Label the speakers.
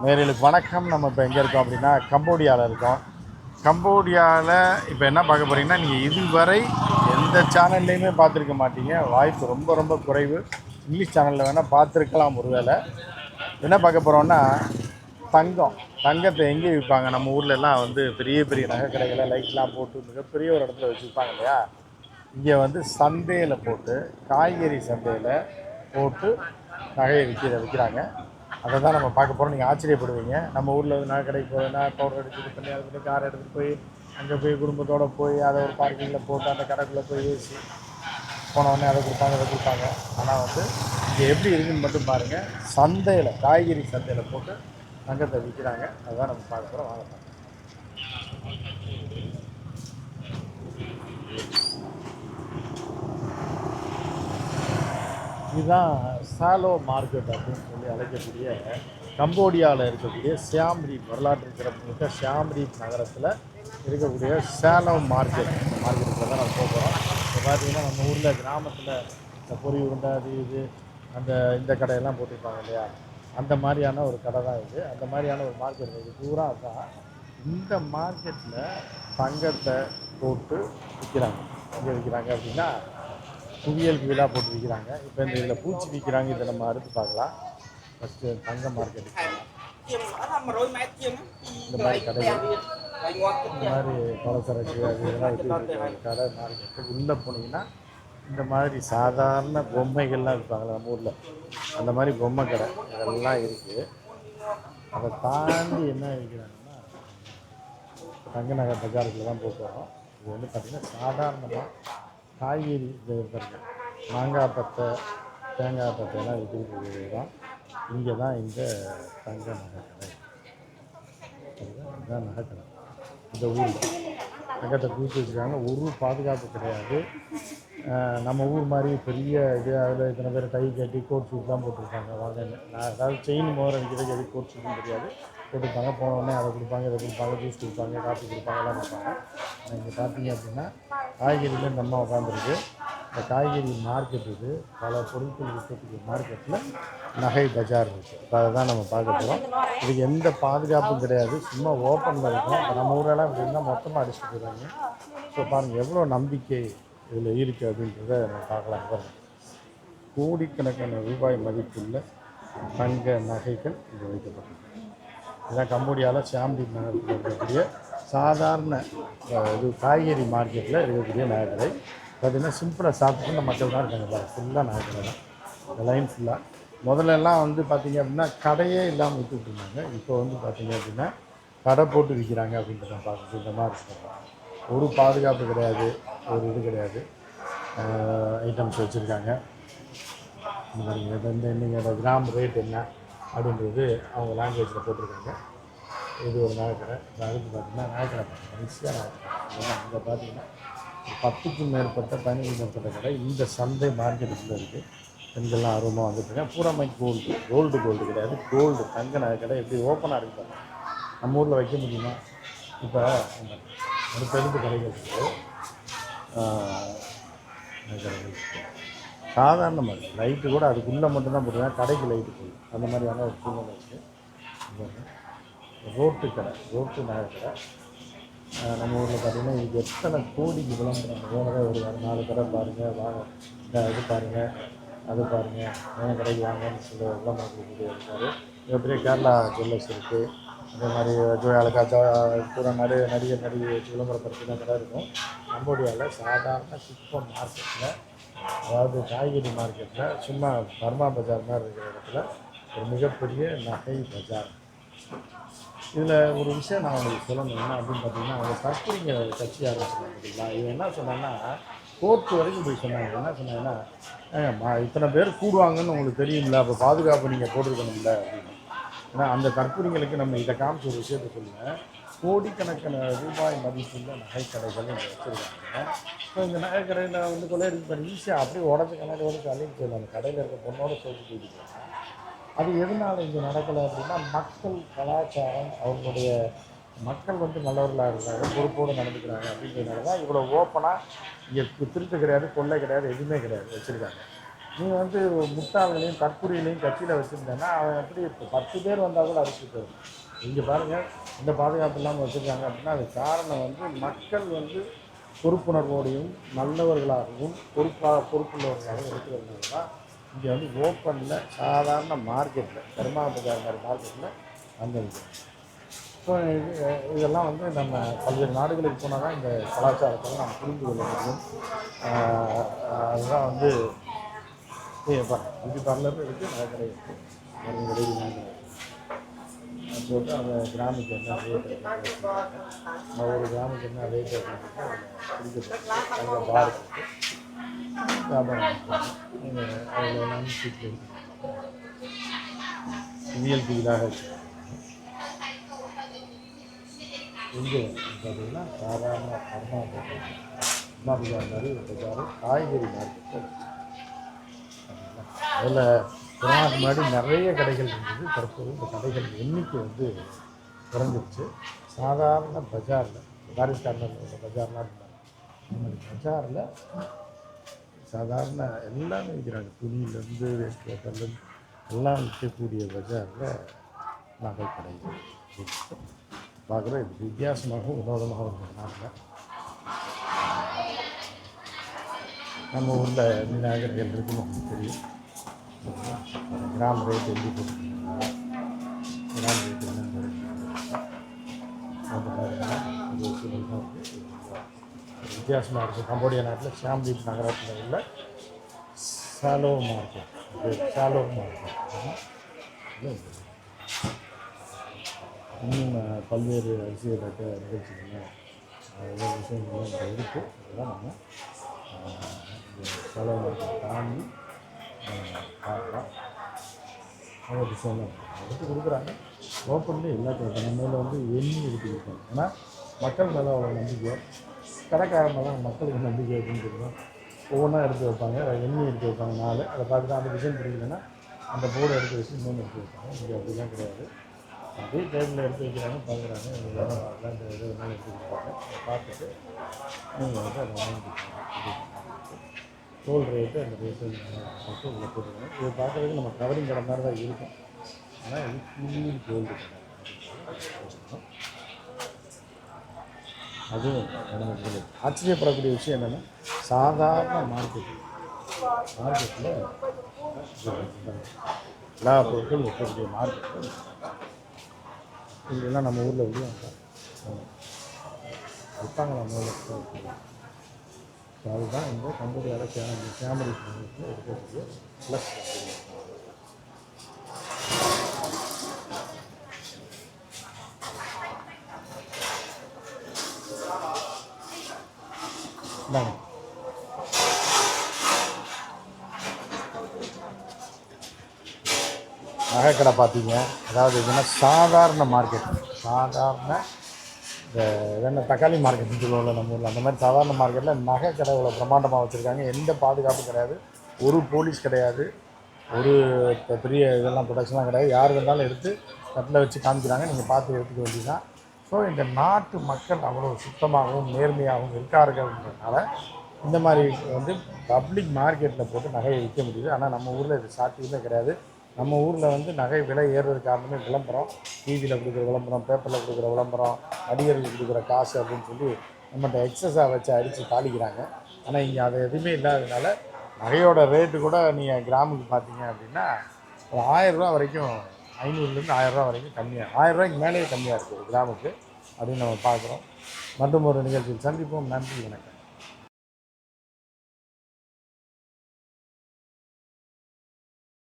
Speaker 1: நேயர்களுக்கு வணக்கம். நம்ம இப்போ எங்கே இருக்கோம் அப்படின்னா கம்போடியாவில் இருக்கோம். கம்போடியாவில் இப்போ என்ன பார்க்க போகிறீங்கன்னா, நீங்கள் இதுவரை எந்த சேனல்லையுமே பார்த்துருக்க மாட்டீங்க. வாய்ப்பு ரொம்ப ரொம்ப குறைவு. இங்கிலீஷ் சேனலில் வேணால் பார்த்துருக்கலாம் ஒருவேளை. என்ன பார்க்க போகிறோன்னா, தங்கத்தை எங்கே விற்பாங்க. நம்ம ஊர்லெலாம் வந்து பெரிய பெரிய நகை கடைகளை லைட்லாம் போட்டு மிகப்பெரிய ஒரு இடத்துல வச்சு விற்பாங்க இல்லையா. இங்கே வந்து சந்தையில் போட்டு, காய்கறி சந்தையில் போட்டு நகையை விற்கிறாங்க. அதை தான் நம்ம பார்க்க போகிறோம். நீங்கள் ஆச்சரியப்படுவீங்க. நம்ம ஊரில் வந்து நகை கடைக்கு போகிறதுனா பவுடர் அடிச்சு இது பண்ணி அதை பண்ணி காரை எடுத்துகிட்டு போய் அங்கே போய் குடும்பத்தோடு போய் அதை ஒரு பார்க்கிங்கில் போட்டு அந்த கடைக்குள்ளே போய் ஏசி போனவுடனே அதை கொடுப்பாங்க. ஆனால் வந்து இங்கே எப்படி இருக்குதுன்னு மட்டும் பாருங்கள். சந்தையில், காய்கறி சந்தையில் போட்டு தங்கத்தை விற்கிறாங்க. அதுதான் நம்ம பார்க்க போகிறோம். வாங்க பார்க்கலாம். இதுதான் சாலோ மார்க்கெட் அப்படின்னு சொல்லி அழைக்கக்கூடிய கம்போடியாவில் இருக்கக்கூடிய சியாம் ரீப், வரலாற்று சிறப்புமிக்க சியாம் ரீப் நகரத்தில் இருக்கக்கூடிய சாலோ மார்க்கெட். இந்த மார்க்கெட்டுக்கு தான் நம்ம போகிறோம். இப்போ பார்த்தீங்கன்னா நம்ம ஊரில் கிராமத்தில் இந்த பொறி உருண்டை அது இது இந்த கடையெல்லாம் போட்டிருப்பாங்க இல்லையா, அந்த மாதிரியான ஒரு கடை தான் இது. அந்த மாதிரியான ஒரு மார்க்கெட் இது பூரா தான். இந்த மார்க்கெட்டில் தங்கத்தை போட்டு விற்கிறாங்க. எங்கே விற்கிறாங்க அப்படின்னா குவியலாக போட்டு விற்கிறாங்க. இப்போ இந்த இதில் பூச்சி விற்கிறாங்க. இதை நம்ம அடுத்து பார்க்கலாம். ஃபஸ்ட்டு தங்க மார்க்கெட்டுக்கு போகலாம். இந்த மாதிரி கடைகள், இந்த மாதிரி பலசரக்கு அது இதெல்லாம் வச்சு கடை மார்க்கெட்டு உள்ளே போனீங்கன்னா இந்த மாதிரி சாதாரண பொம்மைகள்லாம் இருப்பாங்களே நம்ம ஊரில், அந்த மாதிரி பொம்மை கடை இதெல்லாம் இருக்குது. அதை தாண்டி என்ன விற்கிறாங்கன்னா தங்க நகை பஜாருக்குள்ள தான் போகிறோம். இது வந்து பார்த்திங்கன்னா சாதாரணமாக காய்கறி இருப்பாங்க, மாங்காய் பத்தை, தேங்காய் பத்தையெல்லாம் விற்கிறது தான். இங்கே தான் இந்த தங்க நகைக்கடை. இதுதான் நகைக்கடை. இந்த ஊரில் தங்கத்தை குவிச்சு வச்சுருக்காங்க. ஒரு பாதுகாப்பு கிடையாது. நம்ம ஊர் மாதிரி பெரிய இது அதில் இத்தனை பேர் கை கட்டி கோட் ஷூட் தான் போட்டிருப்பாங்க. வாங்க, நான் அதாவது செயின் மோதிரம் அடிக்கிறதுக்கு எது கோட் ஷூட்னு தெரியாது. போட்டுருப்பாங்க. போன உடனே அதை கொடுப்பாங்க, இதை கொடுப்பாங்க, ஜூஸ் கொடுப்பாங்க, காஃபி கொடுப்பாங்க, எல்லாம் கொடுப்பாங்க. இங்கே பார்த்தீங்க அப்படின்னா காய்கறியில் இந்த அம்மா உட்காந்துருக்கு. இந்த காய்கறி மார்க்கெட் இது. பல பொருட்கள் விற்கக்கூடிய மார்க்கெட்டில் நகை பஜார் இருக்குது. இப்போ அதை தான் நம்ம பார்க்க போகிறோம். இதுக்கு எந்த பாதுகாப்பும் கிடையாது. சும்மா ஓப்பனில் இருக்கும். இப்போ நம்ம ஊரெல்லாம் இப்படி இருந்தால் மொத்தமாக அடிச்சுட்டு போயிடுவாங்க. ஸோ பாருங்கள் எவ்வளோ நம்பிக்கை இதில் இருக்குது அப்படின்றத நம்ம பார்க்கலாம். பாருங்கள், கோடிக்கணக்கான ரூபாய் மதிப்புள்ள தங்க நகைகள் இங்கே வைக்கப்பட்டிருக்கு. இதுதான் கம்போடியாவில் சியாம் ரீப் நகரத்தில் இருக்கக்கூடிய சாதாரண இது காய்கறி மார்க்கெட்டில் இருக்கக்கூடிய நகைக்கடை. பார்த்திங்கன்னா சிம்பிளாக சாப்பிட்டு மக்கள் தான் இருக்காங்க. ஃபுல்லாக நகைக்கடை தான். இந்த லைன் ஃபுல்லாக. முதல்லலாம் வந்து பார்த்திங்க அப்படின்னா கடையே இல்லாமல் விற்றுட்டு இருந்தாங்க. இப்போ வந்து பார்த்திங்க அப்படின்னா கடை போட்டு விற்கிறாங்க அப்படின்றத பார்க்குறது. இந்த மாதிரி இருக்கிறோம். ஒரு பாதுகாப்பு கிடையாது, ஒரு இது கிடையாது. ஐட்டம்ஸ் வச்சுருக்காங்க. இந்த மாதிரி இன்றைக்கி கிராம் ரேட் என்ன அப்படின்றது அவங்க லாங்குவேஜில் போட்டிருக்காங்க. இது ஒரு நகைக்கடை. இப்போ அடுத்து பார்த்திங்கன்னா நகைக்கடை பார்த்திங்கன்னா ஈஸியாக நகைக்கடை. இங்கே பார்த்திங்கன்னா 10க்கும் மேற்பட்ட 15க்கும் மேற்பட்ட கடை இந்த சந்தை மார்க்கெட்டுக்குள்ளே இருக்குது. பெண்கள்லாம் ஆர்வமாக வந்துட்டுருக்கேன். பூராமே கோல்டு கிடையாது, கோல்டு தங்க நகைக்கடை. எப்படி ஓப்பனாக இருக்குது நம்ம ஊரில் வைக்க முடியுமா? இப்போ ஒரு பெருந்து கடைகள் இருக்குது, நகைக்கடைகள் சாதாரணமாக இருக்குது. லைட்டு கூட அதுக்குள்ளே மட்டும்தான் போட்டுருக்காங்க, கடைக்கு லைட்டு போகுது. அந்த மாதிரியான ஒரு சூழ்நிலை இருக்குது. ரோட்டு கடை, ரோட்டு நகைக்கடை. நம்ம ஊரில் பார்த்திங்கன்னா இதுக்கு எத்தனை கோடிக்கு விளம்பரம். போனதே ஒரு 4 கடை பாருங்கள், வாங்க இது பாருங்கள், அது பாருங்கள், என் கடைக்கு வாங்கன்னு சொல்லி விளம்பரம் கொடுத்துட்டு இருக்காரு. மிகப்பெரிய கேரளா ஜுவல்லர்ஸ் இருக்குது. அதே மாதிரி ஜோயாலுக்கா பூரா நடிகர் நடிகை விளம்பரப்படுத்தின கடை இருக்கும். கம்போடியாவில் சாதாரண சிப்பம் மார்க்கெட்டில், அதாவது காய்கறி மார்க்கெட்டில், சும்மா பர்மா பஜார் மாதிரி இருக்கிற இடத்துல ஒரு மிகப்பெரிய நகை பஜார். இதில் ஒரு விஷயம் நான் உங்களுக்கு சொல்லணும். என்ன அப்படின்னு பார்த்தீங்கன்னா, அவங்க கற்பூரிங்க கட்சி ஆரம்பிச்சிருக்காங்க பார்த்தீங்களா. இது என்ன சொன்னாங்கன்னா, கோர்ட்டு வரைக்கும் போய் சொன்னாங்க. என்ன சொன்னாங்கன்னா, இத்தனை பேர் கூடுவாங்கன்னு உங்களுக்கு தெரியுங்களா, அப்போ பாதுகாப்பு நீங்கள் போட்டிருக்கணும்ல அப்படின்னு. ஏன்னா அந்த கற்பூரிங்களுக்கு நம்ம இதை காமிச்ச ஒரு விஷயத்தை சொல்லுங்கள். கோடிக்கணக்கான ரூபாய் மதிப்புள்ள நகைக்கடைகள் இங்கே வச்சுருக்காங்க. ஸோ இந்த நகைக்கடையில் வந்து கொள்ளையடிச்சு ஈஸியாக அப்படியே உடச்சி கண்ணாடி உடச்சி அள்ளிட்டு போயிடலாம். அந்த கடையில் இருக்க பொண்ணோட சேர்த்து போயிட்டு. அது எதனால் இங்கே நடக்கலை அப்படின்னா, மக்கள் கலாச்சாரம், அவங்களுடைய மக்கள் வந்து நல்லவர்களாக இருக்கிறாங்க, பொறுப்போடு நடந்துக்கிறாங்க அப்படிங்கிறதுனால தான் இவ்வளோ ஓப்பனாக இங்கே திருட்டு கிடையாது, கொள்ளை கிடையாது, எதுவுமே கிடையாது வச்சுருக்காங்க. நீ வந்து முட்டாள்களையும் தற்குறிகளையும் கட்சியில் வச்சுருந்தேன்னா அவன் எப்படி இப்போ 10 பேர் வந்தால் கூட அடிச்சுட்டு போயிடும். இங்கே பாருங்கள், இந்த பாதுகாப்பு இல்லாமல் வச்சுருக்காங்க அப்படின்னா அது காரணம் வந்து மக்கள் வந்து பொறுப்புணர்வோடையும் நல்லவர்களாகவும் பொறுப்புள்ளவர்களாகவும் இருக்கிறதுனால தான் இங்கே வந்து ஓப்பனில் சாதாரண மார்க்கெட்டில் பெருமா பஜார் மாதிரி மார்க்கெட்டில் அந்த ஸோ இதெல்லாம் வந்து நம்ம பல்வேறு நாடுகளுக்கு போனால் தான் இந்த கலாச்சாரத்தை நம்ம புரிந்து கொள்ள முடியும். அதுதான் வந்து பியூட்டி பார்லர் இருக்குது, நகைக்கடை இருக்குது, நகைக்கடை போட்டு அந்த கிராமுக்கு என்ன ரேட் ஒரு கிராமுக்கு என்ன ரேட் பிடிக்கிறது அங்கே பார் இருக்குது, வியாபாரம் நீங்கள் அதில் எல்லாமே சீட்டில் இயல் தீலாக எங்கே பார்த்தீங்கன்னா சாதாரண கர்நாடகா மாதிரி பஜார் காய்கறி மார்க்கெட்டு. அதில் கொரோனாக்கு முன்னாடி நிறைய கடைகள் இருந்தது. தற்போது இந்த கடைகள் எண்ணிக்கை வந்து குறைஞ்சிருச்சு. சாதாரண பஜாரில் பாரிஸ் கார்னரில் உள்ள பஜார்லாம் இருந்தாங்க. இந்த மாதிரி பஜாரில் சாதாரண எல்லாமே விற்கிறாங்க. துணியிலேருந்து வேஸ்ட் பேப்பர்லேருந்து எல்லாம் விற்கக்கூடிய பஜாரில் நகை கடைகள் பார்க்குற இது வித்தியாசமாகவும் வினோதமாக இருக்கிறதுனால நம்ம ஊரில் நகைக்கடைகள் இருக்குன்னு நமக்கு தெரியும். கிராம் ரேட் எப்படி போட்டுருக்காங்க, கிராம் ரேட் என்ன வித்தியாசமாக இருக்குது. கம்போடியா நாட்டில் ஷாம்தீப் நகரத்தில் உள்ள சாலோ மார்க்கெட், சாலோ மார்க்கெட் இன்னும் பல்வேறு அரசியல்பட்ட நிகழ்ச்சிகள் ஒவ்வொரு விஷயங்களும் இங்கே இருக்குது. அதெல்லாம் நம்ம சாலோ மார்க்கெட் தாண்டி பார்க்கலாம். ஒவ்வொரு விஷயமும் எடுத்து கொடுக்குறாங்க. ஓப்பன்லேயே எல்லாத்தையும் நம்ம மேலே வந்து எண்ணி எடுத்து கொடுப்பாங்க. ஏன்னா மக்கள் மேலே அவ்வளோ நம்பிக்கை, கடைக்காரன் மேலே மக்களுக்கு நம்பிக்கை அப்படின்னு தெரியும். ஒவ்வொன்றா எடுத்து வைப்பாங்க, எண்ணி எடுத்து வைப்பாங்க 4. அதை பார்த்துட்டு அந்த டிசைன் பிடிக்கலன்னா அந்த போர்டை எடுத்து வச்சு இன்னொன்று எடுத்து வைப்பாங்க. இங்கே அப்படிலாம் கிடையாது. அப்படியே டேபிளில் எடுத்து வைக்கிறாங்க, பார்க்குறாங்க, இதெல்லாம் இந்த இது வேணாலும் எடுத்து கொடுப்பாங்க. அதை பார்த்துட்டு நீங்கள் வந்து அதை வாங்கிக்கிட்டாங்க. டோல் ரேட்டு அந்த ரேட்டு பார்த்து இதில் போட்டுருக்கோம். இதை பார்க்குறதுக்கு நம்ம கவரிங் கடை மாதிரி தான் இருக்கும். ஆனால் இது ஃபுல்லி கோல்டு கடை. அதுவும் நமக்கு ஆச்சரியப்படக்கூடிய விஷயம் என்னென்னா சாதாரண மார்க்கெட்டில் எல்லா பொருட்களும் இருக்கக்கூடிய மார்க்கெட்டு இதெல்லாம் நம்ம ஊரில் விடுவாங்க வைப்பாங்க. நம்ம ஊரில் ஸோ அதுதான் இந்த கம்போடியாவில் ஃபேமிலி இருக்கக்கூடிய ப்ளஸ். நகைக்கடை பார்த்தீங்க, அதாவது இதுன்னா சாதாரண மார்க்கெட், சாதாரண இந்த இதென்ன தக்காளி மார்க்கெட்னு சொல்லுவோம்ல நம்ம ஊரில், அந்த மாதிரி சாதாரண மார்க்கெட்டில் நகைக்கடை இவ்வளோ பிரம்மாண்டமாக வச்சுருக்காங்க. எந்த பாதுகாப்பும் கிடையாது, ஒரு போலீஸ் கிடையாது, ஒரு பெரிய இதெல்லாம் ப்ரொடக்ஷன்லாம் கிடையாது. யார் வேணாலும் எடுத்து கட்டில் வச்சு காமிக்கிறாங்க, நீங்கள் பார்த்து எடுத்துக்க வேண்டியதுதான். ஸோ இந்த நாட்டு மக்கள் அவ்வளோ சுத்தமாகவும் நேர்மையாகவும் இருக்காருங்கிறதுனால இந்த மாதிரி வந்து பப்ளிக் மார்க்கெட்டில் போட்டு நகையை விற்க முடியுது. ஆனால் நம்ம ஊரில் இது சாத்தியமே கிடையாது. நம்ம ஊரில் வந்து நகை விலை ஏறுறதுக்கு காரணமே விளம்பரம், டிவியில் கொடுக்குற விளம்பரம், பேப்பரில் கொடுக்குற விளம்பரம், நடிகர்களுக்கு கொடுக்குற காசு அப்படின்னு சொல்லி நம்மகிட்ட எக்ஸஸாக வச்சு அடித்து தாளிக்கிறாங்க. ஆனால் இங்கே அது எதுவுமே இல்லாததுனால நகையோட ரேட்டு கூட நீங்கள் கிராமுக்கு பார்த்தீங்க அப்படின்னா ஒரு 1000 ரூபா வரைக்கும், 500லேருந்து 1000 ரூபா வரைக்கும் கம்மியாக, 1000 ரூபாய்க்கு மேலேயே கம்மியாக இருக்குது ஒரு கிராமுக்கு அப்படின்னு நம்ம பார்க்குறோம். மற்றும் ஒரு நிகழ்ச்சியில் சந்திப்போம். நன்றி, வணக்கம்.